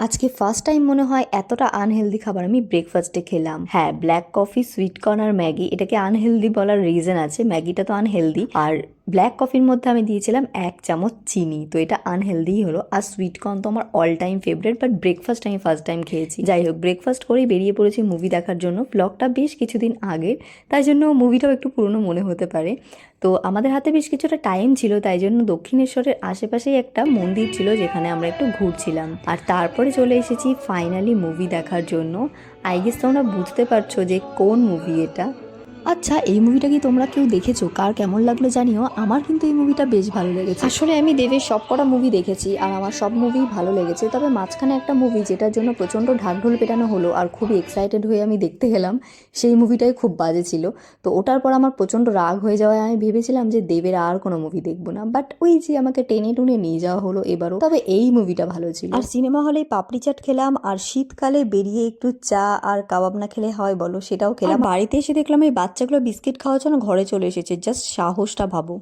আজকে first time মনে হয় এতটা আনহেলদি খাবার আমি ব্রেকফাস্টে খেলাম। হ্যাঁ, ব্ল্যাক কফি, সুইট কর্ন আর ম্যাগি, এটাকে আনহেলদি বলার রিজন আছে। ম্যাগিটা তো আনহেলদি, আর ব্ল্যাক কফির মধ্যে আমি দিয়েছিলাম 1 চামচ চিনি, তো এটা আনহেলদিই হলো। আর সুইট কর্ন তো আমার all time favourite, but breakfast আমি ফার্স্ট টাইম খেয়েছি। যাই হোক, ব্রেকফাস্ট করেই বেরিয়ে পড়েছি মুভি দেখার জন্য। ব্লগটা বেশ কিছুদিন আগের, তাই জন্য মুভিটাও একটু পুরনো মনে হতে পারে। তো আমাদের হাতে বেশ কিছুটা টাইম ছিল, তাই জন্য দক্ষিণেশ্বরের আশেপাশেই একটা মন্দির ছিল যেখানে আমরা একটু ঘুরছিলাম। আর তারপরে চলে এসেছি ফাইনালি মুভি দেখার জন্য। আই গেস তোমরা বুঝতে পারছো যে কোন মুভি এটা। আচ্ছা, এই মুভিটা কি তোমরা কেউ দেখেছো? কার কেমন লাগলো জানিও। আমার কিন্তু এই মুভিটা বেশ ভালো লেগেছে। আসলে আমি দেবের সব কটা মুভি দেখেছি আর আমার সব মুভি ভালো লেগেছে, তবে মাঝখানে একটা মুভি যেটার জন্য প্রচণ্ড ঢাকঢোল পেটানো হলো আর খুবই এক্সাইটেড হয়ে আমি দেখতে গেলাম, সেই মুভিটাই খুব বাজে ছিল। তো ওটার পর আমার প্রচণ্ড রাগ হয়ে যাওয়ায় আমি ভেবেছিলাম যে দেবের আর কোনো মুভি দেখবো না, বাট ওই যে আমাকে টেনে টুনে নিয়ে যাওয়া হলো এবারও। তবে এই মুভিটা ভালো ছিল। আর সিনেমা হলে পাপড়ি চাট খেলাম, আর শীতকালে বেরিয়ে একটু চা আর কাবাব না খেলে হয় বলো, সেটাও খেলাম। বাড়িতে এসে দেখলাম এই বাচ্চাগুলো বিস্কিট খাওয়ার জন্য ঘরে চলে এসেছে। জাস্ট সাহসটা ভাবো।